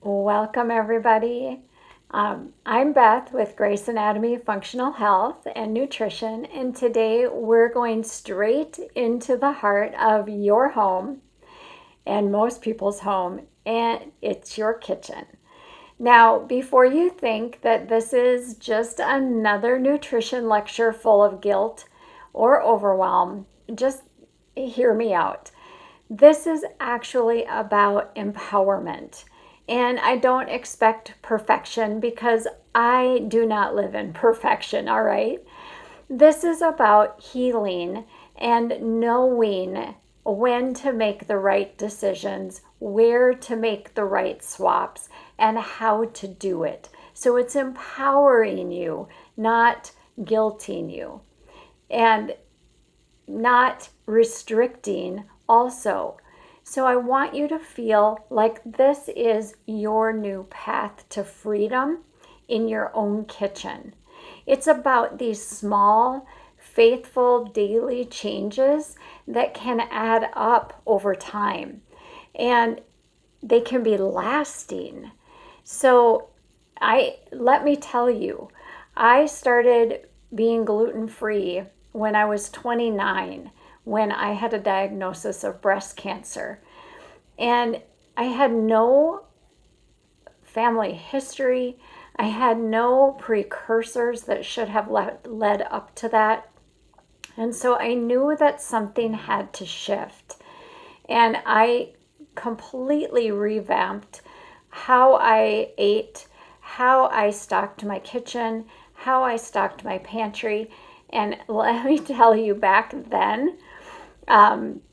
Welcome, everybody. I'm Beth with Grace Anatomy Functional Health and Nutrition, and today we're going straight into the heart of your home and most people's home, and it's your kitchen. Now, before you think that this is just another nutrition lecture full of guilt or overwhelm, just hear me out. This is actually about empowerment. And I don't expect perfection because I do not live in perfection, all right? This is about healing and knowing when to make the right decisions, where to make the right swaps, and how to do it. So it's empowering you, not guilting you, and not restricting also. So I want you to feel like this is your new path to freedom in your own kitchen. It's about these small, faithful daily changes that can add up over time, and they can be lasting. So let me tell you, I started being gluten-free when I was 29, when I had a diagnosis of breast cancer. And I had no family history. I had no precursors that should have led up to that. And so I knew that something had to shift. And I completely revamped how I ate, how I stocked my kitchen, how I stocked my pantry. And let me tell you, back then,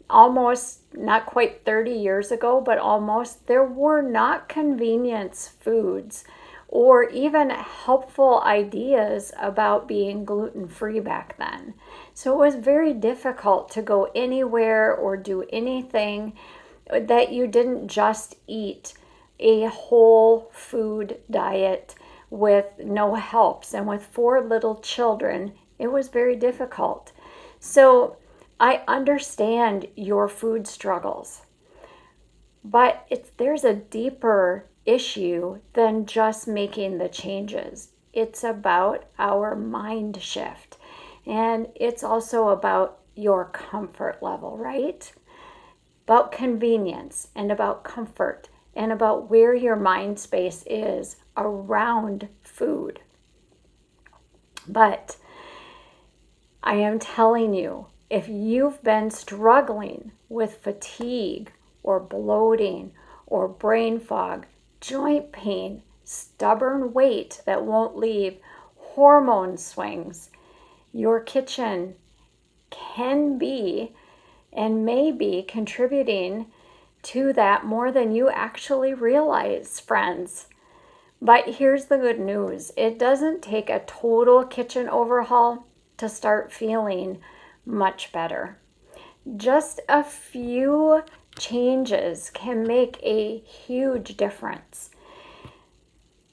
almost not quite 30 years ago, but almost, there were not convenience foods or even helpful ideas about being gluten-free back then. So it was very difficult to go anywhere or do anything that you didn't just eat a whole food diet with no helps. And with 4 little children, it was very difficult. So I understand your food struggles, but there's a deeper issue than just making the changes. It's about our mind shift, and it's also about your comfort level, right? About convenience and about comfort and about where your mind space is around food. But I am telling you, if you've been struggling with fatigue or bloating or brain fog, joint pain, stubborn weight that won't leave, hormone swings, your kitchen can be and may be contributing to that more than you actually realize, friends. But here's the good news. It doesn't take a total kitchen overhaul to start feeling much better. Just a few changes can make a huge difference.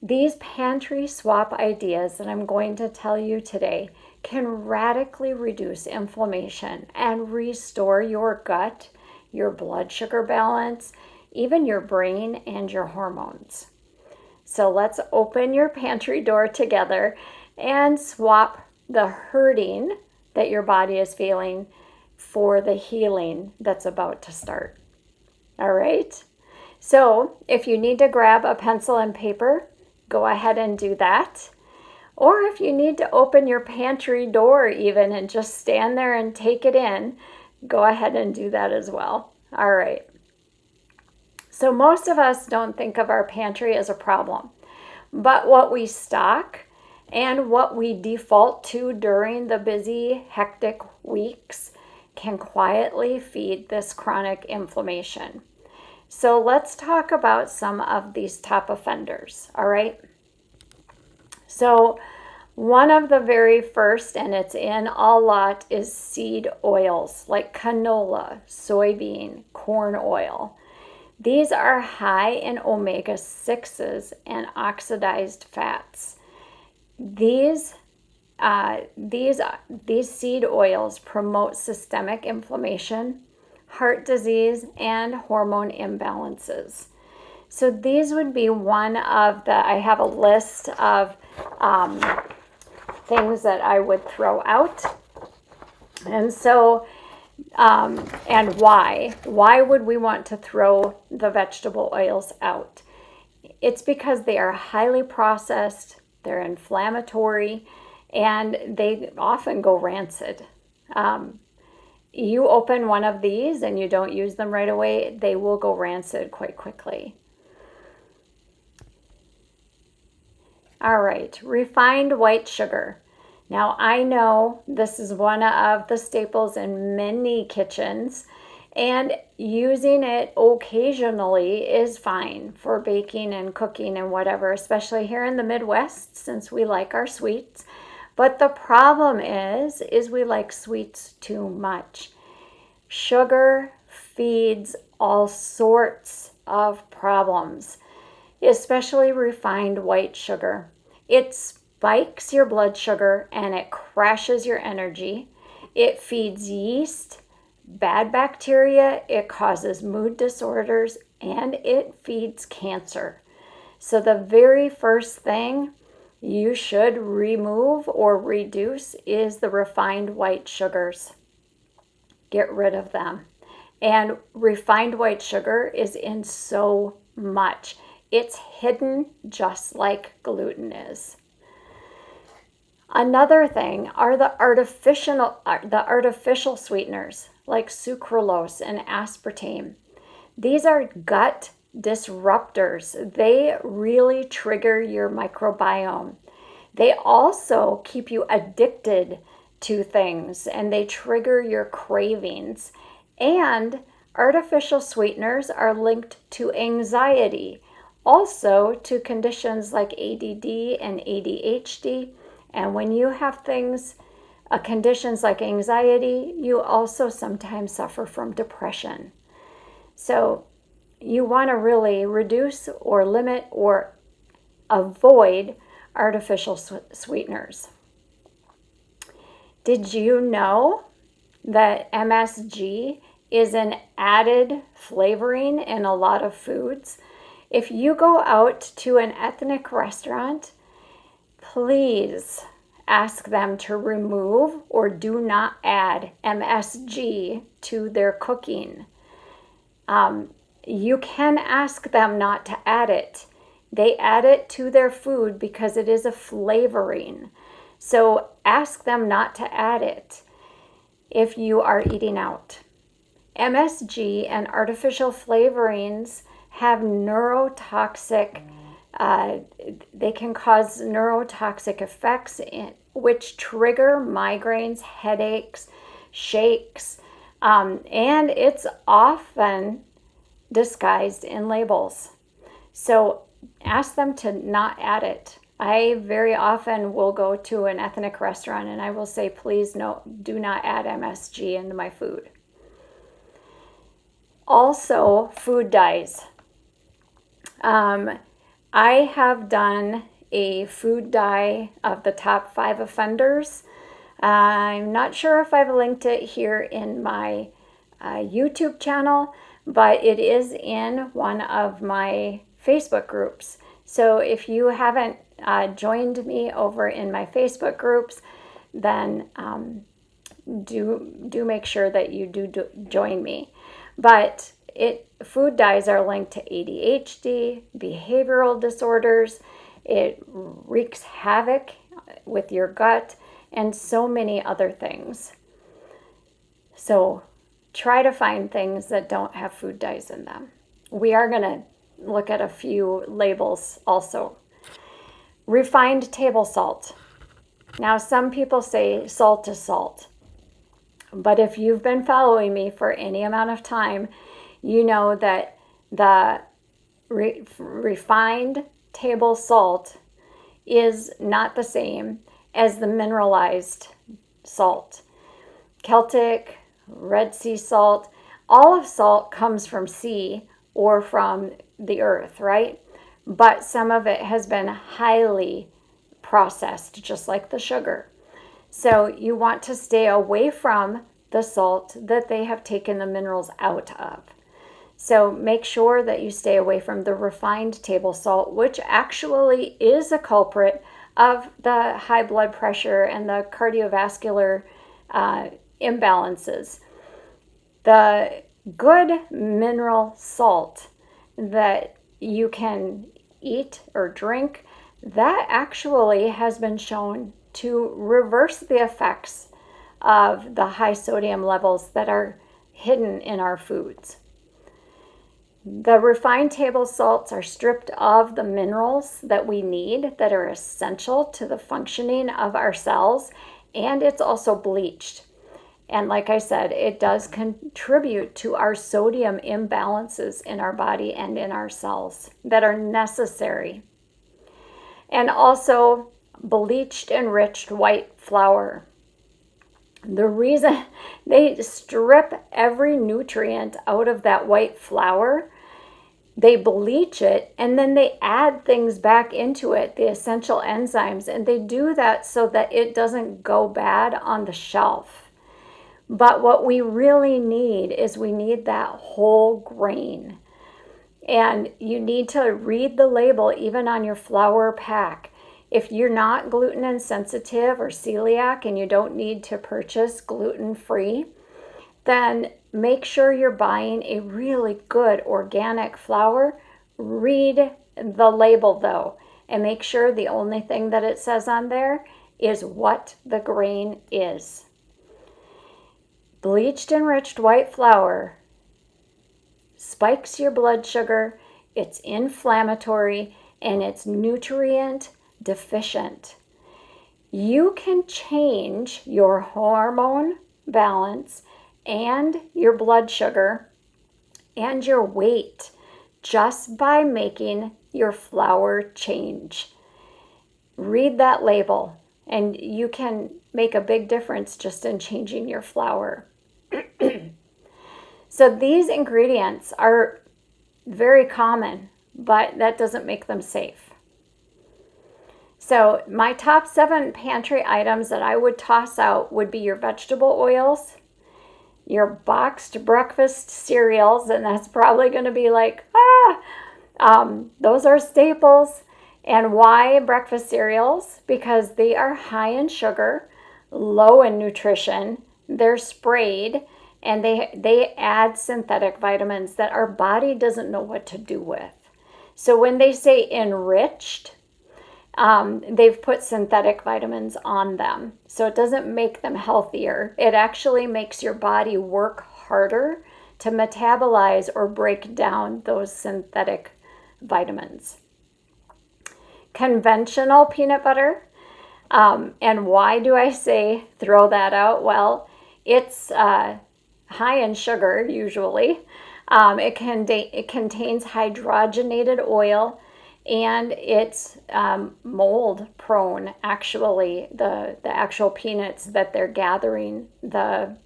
These pantry swap ideas that I'm going to tell you today can radically reduce inflammation and restore your gut, your blood sugar balance, even your brain and your hormones. So let's open your pantry door together and swap the hurting that your body is feeling for the healing that's about to start. All right? So if you need to grab a pencil and paper, go ahead and do that. Or if you need to open your pantry door even and just stand there and take it in, go ahead and do that as well. All right. So most of us don't think of our pantry as a problem, but what we stock and what we default to during the busy, hectic weeks can quietly feed this chronic inflammation. So let's talk about some of these top offenders, all right? So one of the very first, and it's in a lot, is seed oils like canola, soybean, corn oil. These are high in omega-6s and oxidized fats. These seed oils promote systemic inflammation, heart disease, and hormone imbalances. So these would be one of I have a list of things that I would throw out. And so, and why? Why would we want to throw the vegetable oils out? It's because they are highly processed, they're inflammatory, and they often go rancid. You open one of these and you don't use them right away, they will go rancid quite quickly. All right, refined white sugar. Now, I know this is one of the staples in many kitchens, and using it occasionally is fine for baking and cooking and whatever, especially here in the Midwest, since we like our sweets. But the problem is we like sweets too much. Sugar feeds all sorts of problems, especially refined white sugar. It spikes your blood sugar and it crashes your energy. It feeds yeast, bad bacteria, it causes mood disorders, and it feeds cancer. So the very first thing you should remove or reduce is the refined white sugars. Get rid of them. And refined white sugar is in so much. It's hidden just like gluten is. Another thing are the artificial sweeteners like sucralose and aspartame. These are gut disruptors. They really trigger your microbiome. They also keep you addicted to things and they trigger your cravings. And artificial sweeteners are linked to anxiety, also to conditions like ADD and ADHD. And when you have conditions like anxiety, you also sometimes suffer from depression. So you want to really reduce or limit or avoid artificial sweeteners. Did you know that MSG is an added flavoring in a lot of foods? If you go out to an ethnic restaurant, please ask them to remove or do not add MSG to their cooking. You can ask them not to add it. They add it to their food because it is a flavoring. So ask them not to add it if you are eating out. MSG and artificial flavorings have neurotoxic they can cause neurotoxic effects which trigger migraines, headaches, shakes, and it's often disguised in labels. So ask them to not add it. I very often will go to an ethnic restaurant and I will say, please no, do not add MSG into my food. Also, food dyes. I have done a food dye of the top 5 offenders. I'm not sure if I've linked it here in my YouTube channel, but it is in one of my Facebook groups. So if you haven't joined me over in my Facebook groups, then do make sure that you do join me. But food dyes are linked to ADHD, behavioral disorders. It wreaks havoc with your gut and so many other things. So try to find things that don't have food dyes in them. We are going to look at a few labels also. Refined table salt. Now, some people say salt is salt. But if you've been following me for any amount of time, you know that the refined table salt is not the same as the mineralized salt. Celtic, Red Sea salt, all of salt comes from sea or from the earth, right? But some of it has been highly processed, just like the sugar. So you want to stay away from the salt that they have taken the minerals out of. So make sure that you stay away from the refined table salt, which actually is a culprit of the high blood pressure and the cardiovascular imbalances. The good mineral salt that you can eat or drink, that actually has been shown to reverse the effects of the high sodium levels that are hidden in our foods. The refined table salts are stripped of the minerals that we need that are essential to the functioning of our cells, and it's also bleached. And like I said, it does contribute to our sodium imbalances in our body and in our cells that are necessary. And also bleached enriched white flour. The reason they strip every nutrient out of that white flour, they bleach it, and then they add things back into it, the essential enzymes, and they do that so that it doesn't go bad on the shelf. But what we really need is we need that whole grain. And you need to read the label even on your flour pack. If you're not gluten insensitive or celiac and you don't need to purchase gluten-free, then make sure you're buying a really good organic flour. Read the label though, and make sure the only thing that it says on there is what the grain is. Bleached enriched white flour spikes your blood sugar, it's inflammatory, and it's nutrient deficient. You can change your hormone balance and your blood sugar and your weight just by making your flour change. Read that label, and you can make a big difference just in changing your flour. So these ingredients are very common, but that doesn't make them safe. So my top 7 pantry items that I would toss out would be your vegetable oils, your boxed breakfast cereals, and that's probably going to be like, those are staples. And why breakfast cereals? Because they are high in sugar, low in nutrition, they're sprayed, and they add synthetic vitamins that our body doesn't know what to do with. So when they say enriched, they've put synthetic vitamins on them. So it doesn't make them healthier. It actually makes your body work harder to metabolize or break down those synthetic vitamins. Conventional peanut butter. And why do I say throw that out? Well, it's high in sugar usually. It contains hydrogenated oil, and it's mold prone. Actually, the actual peanuts that they're gathering to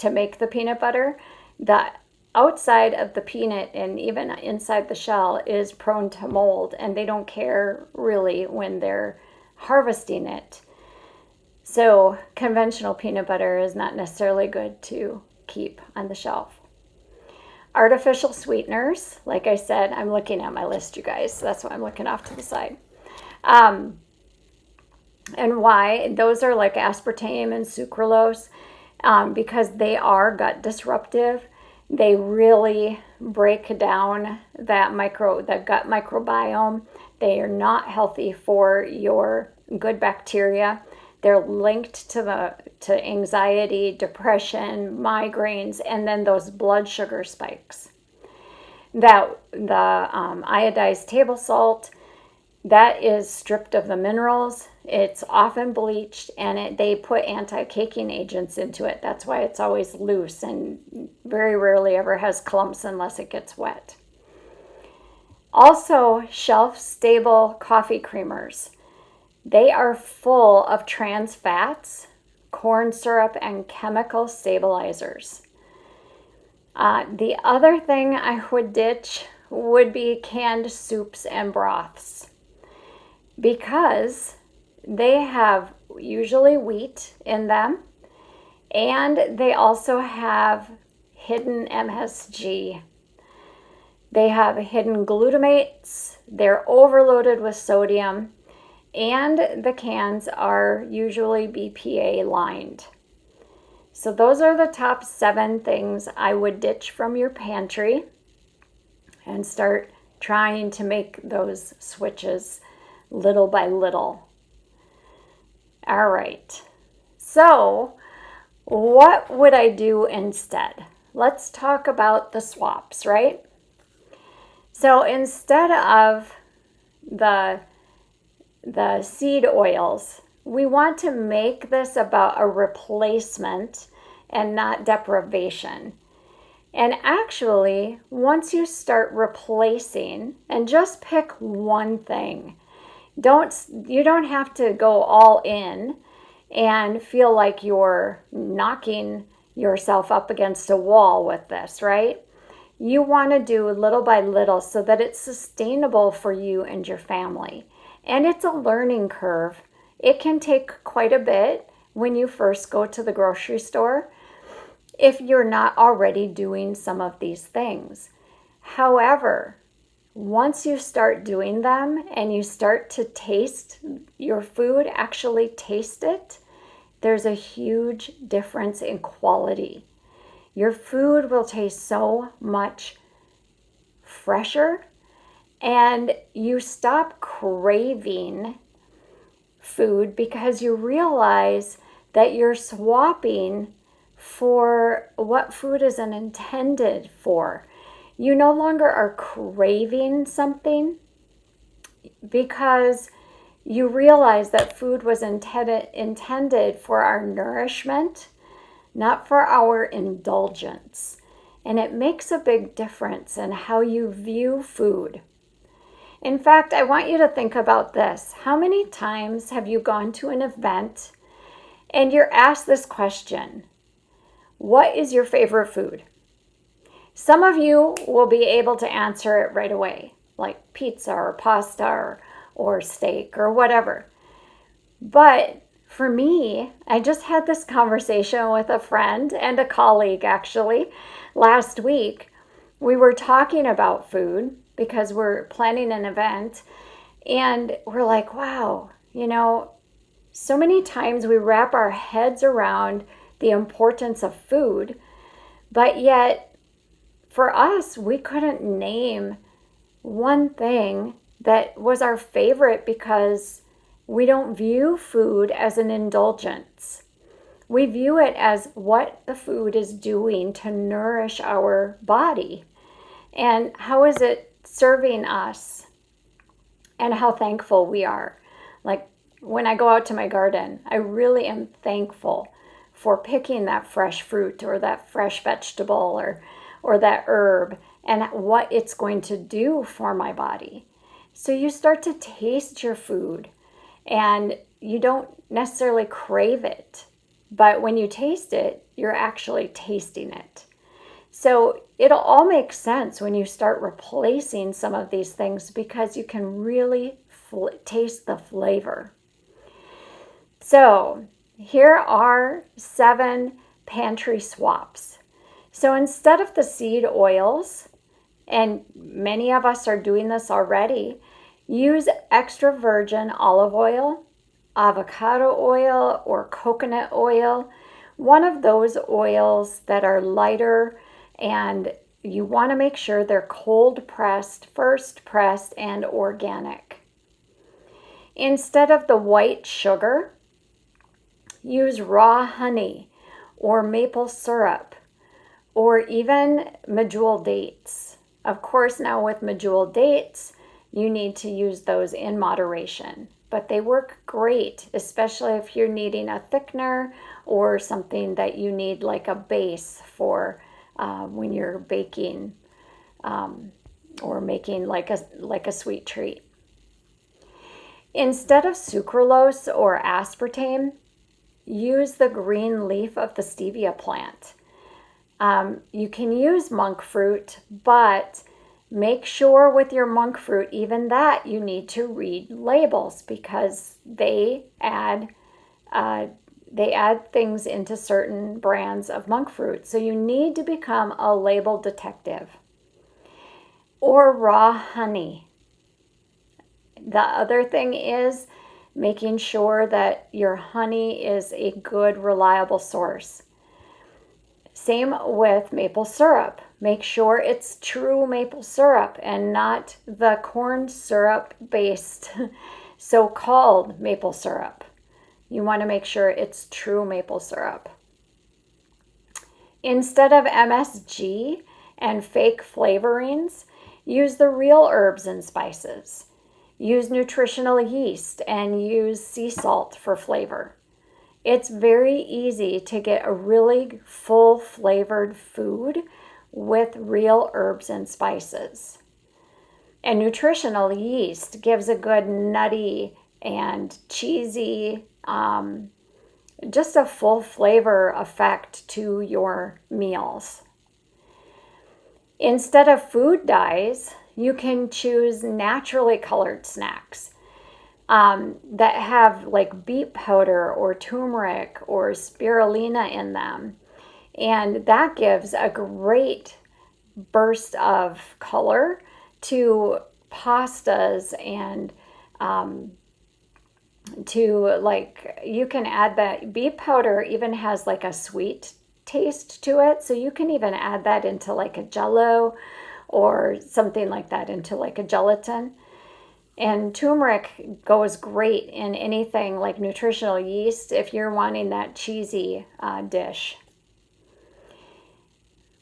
make the peanut butter, the outside of the peanut and even inside the shell is prone to mold, and they don't care really when they're harvesting it. So conventional peanut butter is not necessarily good to keep on the shelf. Artificial sweeteners, like I said, I'm looking at my list, you guys. That's why I'm looking off to the side. And why? Those are like aspartame and sucralose, because they are gut disruptive. They really break down that gut microbiome. They are not healthy for your good bacteria. They're linked to anxiety, depression, migraines, and then those blood sugar spikes. The iodized table salt, that is stripped of the minerals. It's often bleached, and they put anti-caking agents into it. That's why it's always loose and very rarely ever has clumps unless it gets wet. Also, shelf-stable coffee creamers. They are full of trans fats, corn syrup, and chemical stabilizers. The other thing I would ditch would be canned soups and broths, because they have usually wheat in them, and they also have hidden MSG. They have hidden glutamates, they're overloaded with sodium, and the cans are usually BPA lined. So those are the top 7 things I would ditch from your pantry and start trying to make those switches little by little. All right. So what would I do instead? Let's talk about the swaps, right? So instead of the seed oils, we want to make this about a replacement and not deprivation. And actually, once you start replacing, and just pick one thing, you don't have to go all in and feel like you're knocking yourself up against a wall with this, right? You want to do little by little so that it's sustainable for you and your family. And it's a learning curve. It can take quite a bit when you first go to the grocery store if you're not already doing some of these things. However, once you start doing them and you start to taste your food, actually taste it, there's a huge difference in quality. Your food will taste so much fresher, and you stop craving food because you realize that you're swapping for what food isn't intended for. You no longer are craving something because you realize that food was intended for our nourishment, not for our indulgence. And it makes a big difference in how you view food. In fact, I want you to think about this. How many times have you gone to an event and you're asked this question? What is your favorite food? Some of you will be able to answer it right away, like pizza or pasta or steak or whatever. But for me, I just had this conversation with a friend and a colleague actually last week. We were talking about food because we're planning an event, and we're like, wow, so many times we wrap our heads around the importance of food, but yet for us, we couldn't name one thing that was our favorite because we don't view food as an indulgence. We view it as what the food is doing to nourish our body and how is it serving us and how thankful we are. Like when I go out to my garden, I really am thankful for picking that fresh fruit or that fresh vegetable or that herb and what it's going to do for my body. So you start to taste your food and you don't necessarily crave it, but when you taste it, you're actually tasting it. So it'll all make sense when you start replacing some of these things because you can really taste the flavor. So here are 7 pantry swaps. So instead of the seed oils, and many of us are doing this already, use extra virgin olive oil, avocado oil, or coconut oil, one of those oils that are lighter, and you want to make sure they're cold pressed, first pressed, and organic. Instead of the white sugar, use raw honey or maple syrup or even medjool dates. Of course, now with medjool dates, you need to use those in moderation, but they work great, especially if you're needing a thickener or something that you need like a base for when you're baking or making like a sweet treat. Instead of sucralose or aspartame, use the green leaf of the stevia plant. You can use monk fruit, but make sure with your monk fruit, even that you need to read labels because they add things into certain brands of monk fruit. So you need to become a label detective. or raw honey. The other thing is making sure that your honey is a good, reliable source. Same with maple syrup. Make sure it's true maple syrup and not the corn syrup based so-called maple syrup. You want to make sure it's true maple syrup. Instead of MSG and fake flavorings, use the real herbs and spices. Use nutritional yeast and use sea salt for flavor. It's very easy to get a really full flavored food with real herbs and spices. And nutritional yeast gives a good nutty and cheesy, just a full flavor effect to your meals. Instead of food dyes, you can choose naturally colored snacks that have like beet powder or turmeric or spirulina in them. And that gives a great burst of color to pastas and you can add that. Beet powder even has like a sweet taste to it. So you can even add that into like a jello or something like that, into like a gelatin. And turmeric goes great in anything like nutritional yeast if you're wanting that cheesy dish.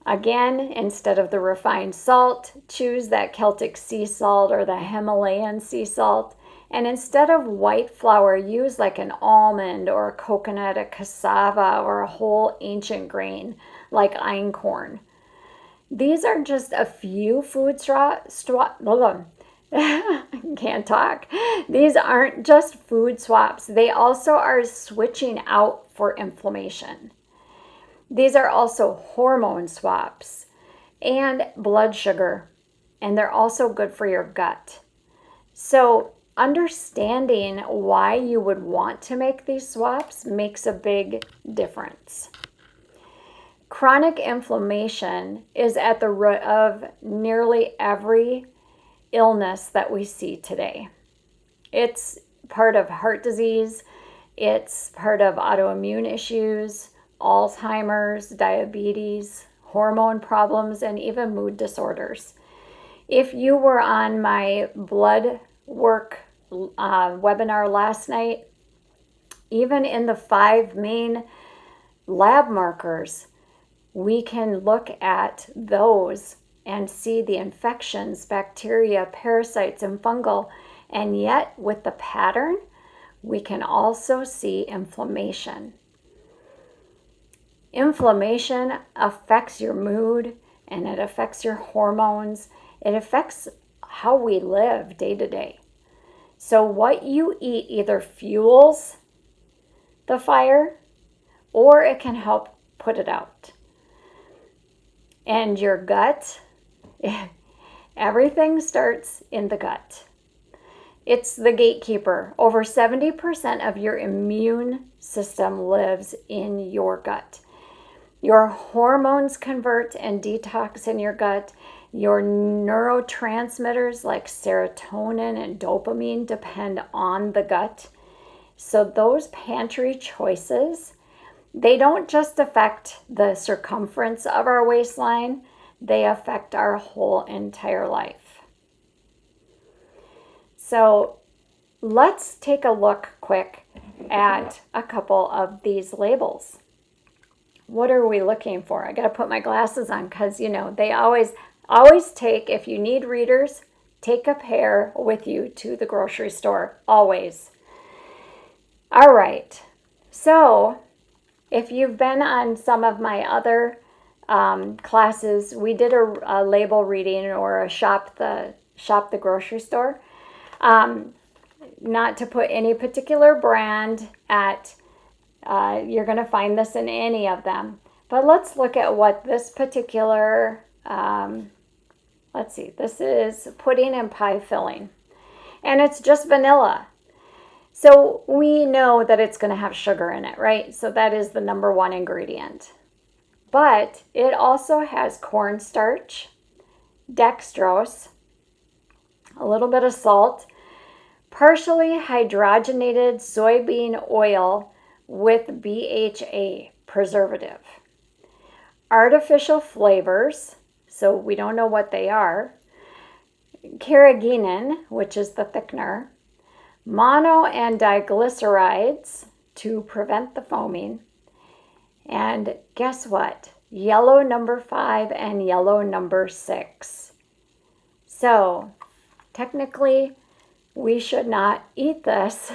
Again, instead of the refined salt, choose that Celtic sea salt or the Himalayan sea salt. And instead of white flour, use like an almond or a coconut, a cassava, or a whole ancient grain like einkorn. These are just a few food can't talk. These aren't just food swaps. They also are switching out for inflammation. These are also hormone swaps and blood sugar, and they're also good for your gut. So understanding why you would want to make these swaps makes a big difference. Chronic inflammation is at the root of nearly every illness that we see today. It's part of heart disease, it's part of autoimmune issues, Alzheimer's, diabetes, hormone problems, and even mood disorders. If you were on my blood work webinar last night, even in the 5 main lab markers, we can look at those and see the infections, bacteria, parasites, and fungal. And yet with the pattern, we can also see inflammation. Inflammation affects your mood and it affects your hormones. It affects how we live day to day. So what you eat either fuels the fire or it can help put it out. And your gut, everything starts in the gut. It's the gatekeeper. Over 70% of your immune system lives in your gut. Your hormones convert and detox in your gut. Your neurotransmitters like serotonin and dopamine depend on the gut. So those pantry choices, they don't just affect the circumference of our waistline, they affect our whole entire life. So let's take a look quick at a couple of these labels. What are we looking for? I got to put my glasses on because, they always take, if you need readers, take a pair with you to the grocery store, always. All right, so if you've been on some of my other classes, we did a label reading or a shop the grocery store. Not to put any particular brand at, you're going to find this in any of them. But let's look at what this particular, let's see, this is pudding and pie filling. And it's just vanilla. So we know that it's going to have sugar in it, right? So that is the number one ingredient. But it also has cornstarch, dextrose, a little bit of salt, partially hydrogenated soybean oil with BHA preservative, artificial flavors, so we don't know what they are, carrageenan, which is the thickener, mono and diglycerides to prevent the foaming, and guess what? Yellow number 5 and yellow number 6. So technically, we should not eat this.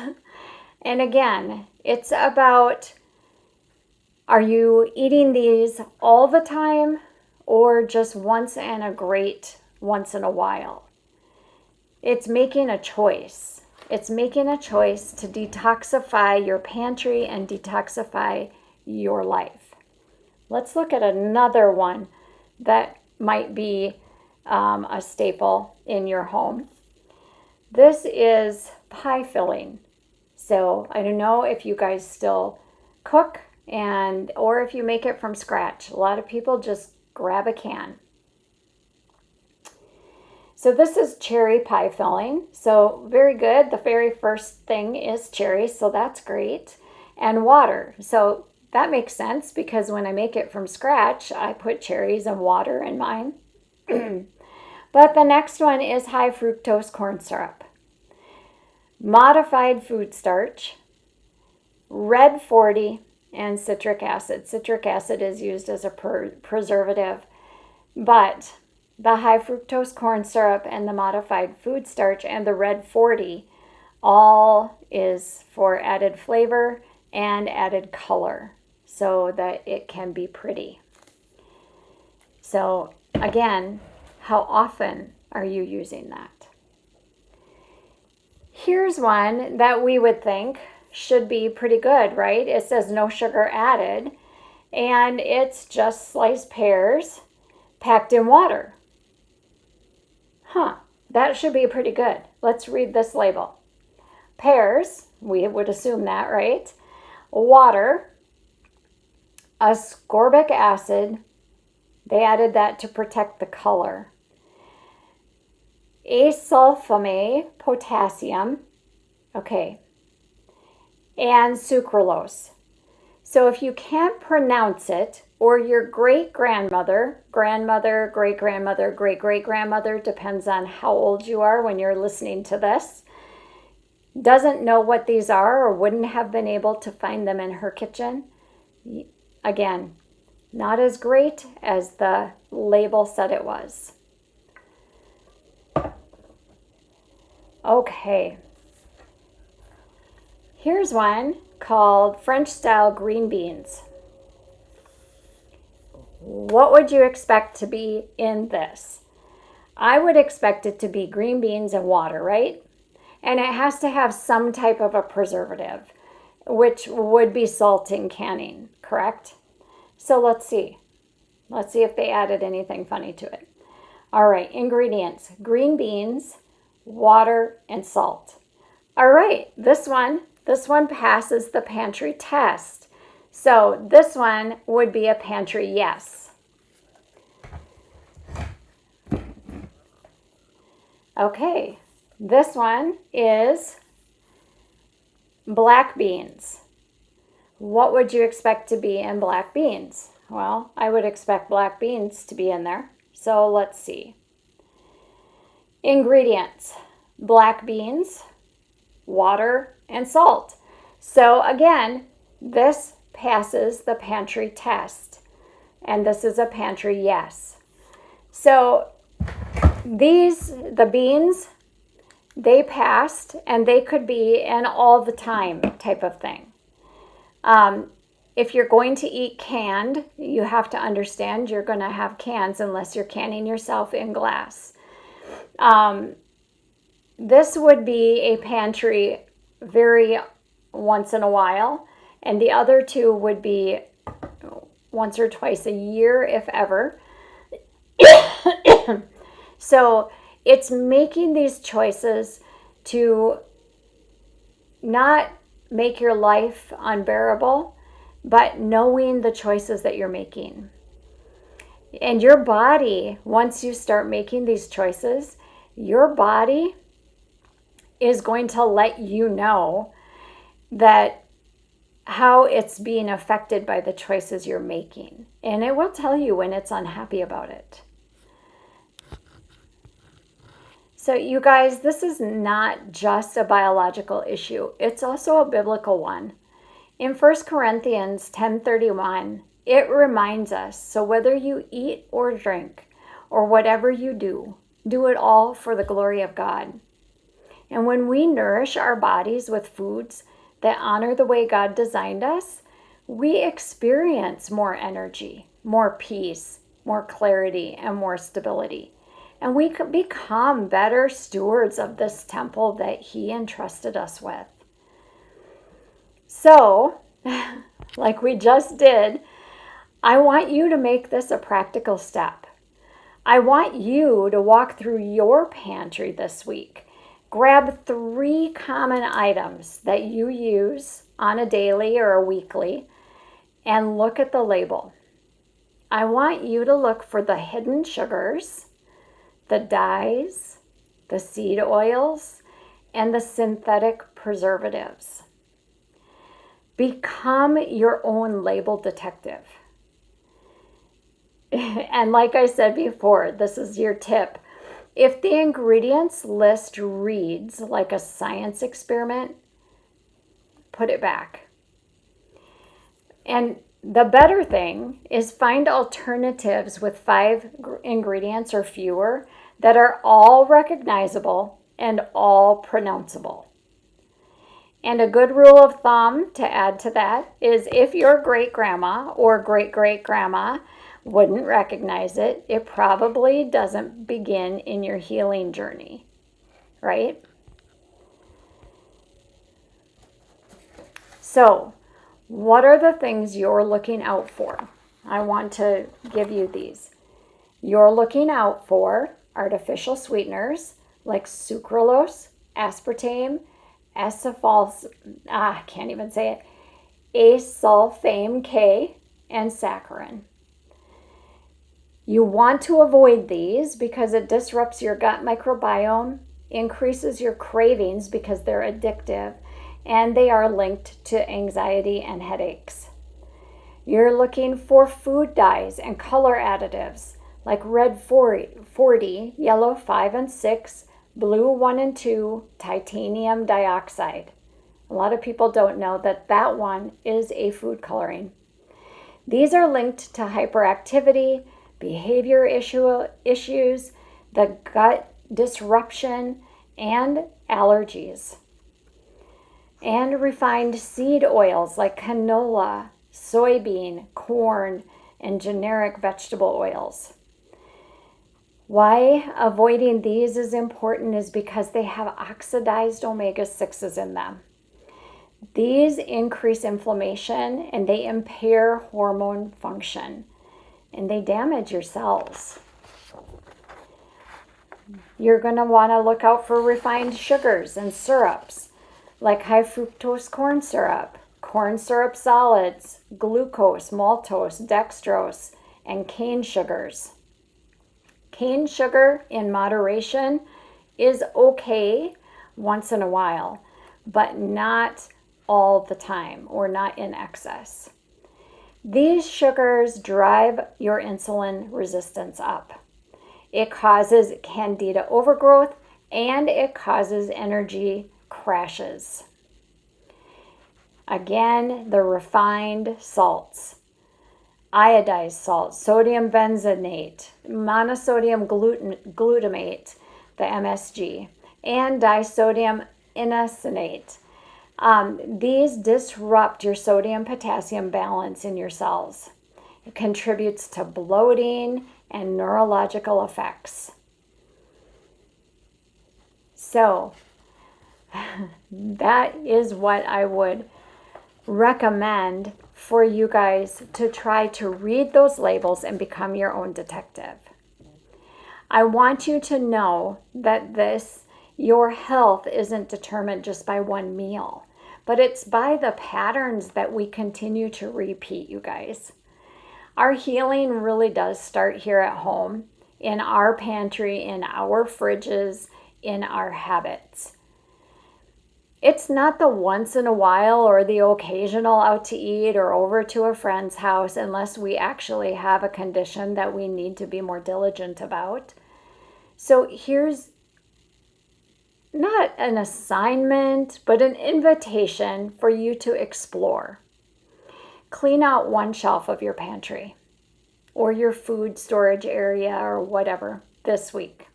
And again, it's about, are you eating these all the time or just once in a while? It's making a choice. It's making a choice to detoxify your pantry and detoxify your life. Let's look at another one that might be a staple in your home. This is pie filling. So I don't know if you guys still cook or if you make it from scratch. A lot of people just grab a can. So this is cherry pie filling. So very good. The very first thing is cherry, so that's great. And water. So that makes sense because when I make it from scratch, I put cherries and water in mine. But the next one is high fructose corn syrup, modified food starch, red 40, and citric acid. Citric acid is used as a preservative, but the high fructose corn syrup and the modified food starch and the red 40 all is for added flavor and added color so that it can be pretty. So again, how often are you using that? Here's one that we would think should be pretty good, right? It says no sugar added, and it's just sliced pears packed in water. That should be pretty good. Let's read this label. Pears, we would assume that, right? Water, ascorbic acid, they added that to protect the color. Asulfame potassium, okay, and sucralose. So if you can't pronounce it, or your great-grandmother, grandmother, great-grandmother, great-great-grandmother, depends on how old you are when you're listening to this, doesn't know what these are or wouldn't have been able to find them in her kitchen, again, not as great as the label said it was. Okay, here's one called French style green beans. What would you expect to be in this? I would expect it to be green beans and water, right? And it has to have some type of a preservative, which would be salt in canning, correct? So let's see. Let's see if they added anything funny to it. All right, ingredients: green beans, water, and salt. All right, this one passes the pantry test. So this one would be a pantry yes. Okay, this one is black beans. What would you expect to be in black beans? Well, I would expect black beans to be in there. So let's see. Ingredients: black beans, water, and salt. So again, this passes the pantry test, and this is a pantry yes. So the beans, they passed, and they could be an all the time type of thing. If you're going to eat canned, you have to understand you're going to have cans unless you're canning yourself in glass. This would be a pantry very once in a while, and the other two would be once or twice a year, if ever. So it's making these choices to not make your life unbearable, but knowing the choices that you're making. And your body, once you start making these choices, your body is going to let you know that how it's being affected by the choices you're making. And it will tell you when it's unhappy about it. So you guys, this is not just a biological issue. It's also a biblical one. In 1 Corinthians 10:31, it reminds us, so whether you eat or drink or whatever you do, do it all for the glory of God. And when we nourish our bodies with foods that honor the way God designed us, we experience more energy, more peace, more clarity, and more stability. And we could become better stewards of this temple that He entrusted us with. So, like we just did, I want you to make this a practical step. I want you to walk through your pantry this week. Grab 3 common items that you use on a daily or a weekly and look at the label. I want you to look for the hidden sugars, the dyes, the seed oils, and the synthetic preservatives. Become your own label detective. And like I said before, this is your tip. If the ingredients list reads like a science experiment, put it back. And the better thing is find alternatives with 5 ingredients or fewer that are all recognizable and all pronounceable. And a good rule of thumb to add to that is if your great-grandma or great-great-grandma wouldn't recognize it, it probably doesn't begin in your healing journey, right? So, what are the things you're looking out for? I want to give you these. You're looking out for artificial sweeteners like sucralose, aspartame, asulfame K, and saccharin. You want to avoid these because it disrupts your gut microbiome, increases your cravings because they're addictive, and they are linked to anxiety and headaches. You're looking for food dyes and color additives like red 40, yellow 5 and 6, blue 1 and 2, titanium dioxide. A lot of people don't know that that one is a food coloring. These are linked to hyperactivity, behavior issues, the gut disruption, and allergies. And refined seed oils like canola, soybean, corn, and generic vegetable oils. Why avoiding these is important is because they have oxidized omega-6s in them. These increase inflammation and they impair hormone function and they damage your cells. You're going to want to look out for refined sugars and syrups like high fructose corn syrup solids, glucose, maltose, dextrose, and cane sugars. Cane sugar in moderation is okay once in a while, but not all the time or not in excess. These sugars drive your insulin resistance up. It causes candida overgrowth and it causes energy crashes. Again, the refined salts, iodized salt, sodium benzoate, monosodium glutamate, the MSG, and disodium inositol. These disrupt your sodium-potassium balance in your cells. It contributes to bloating and neurological effects. So, that is what I would recommend for you guys to try to read those labels and become your own detective. I want you to know that your health isn't determined just by one meal, but it's by the patterns that we continue to repeat, you guys. Our healing really does start here at home in our pantry, in our fridges, in our habits. It's not the once in a while or the occasional out to eat or over to a friend's house, unless we actually have a condition that we need to be more diligent about. So here's not an assignment, but an invitation for you to explore. Clean out one shelf of your pantry or your food storage area or whatever this week.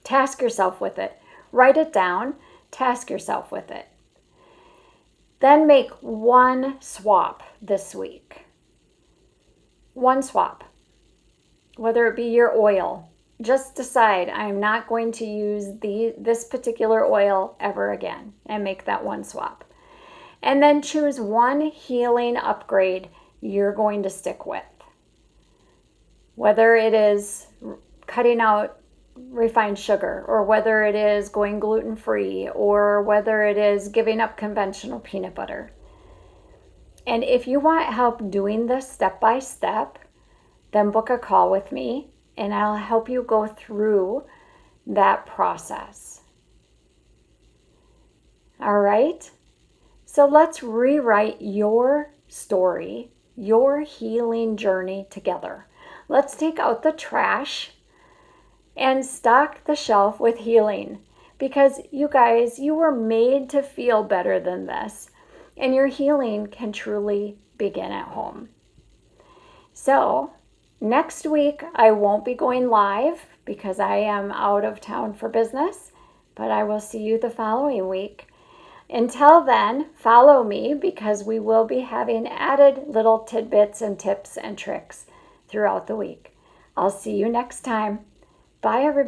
Task yourself with it. Write it down. Task yourself with it. Then make one swap this week. One swap. Whether it be your oil. Just decide, I'm not going to use this particular oil ever again, and make that one swap. And then choose one healing upgrade you're going to stick with. Whether it is cutting out refined sugar, or whether it is going gluten-free, or whether it is giving up conventional peanut butter. And if you want help doing this step by step, then book a call with me and I'll help you go through that process. All right? So let's rewrite your story, your healing journey together. Let's take out the trash and stock the shelf with healing, because you guys, you were made to feel better than this, and your healing can truly begin at home. So next week I won't be going live because I am out of town for business, but I will see you the following week. Until then, follow me, because we will be having added little tidbits and tips and tricks throughout the week. I'll see you next time. Bye, everybody.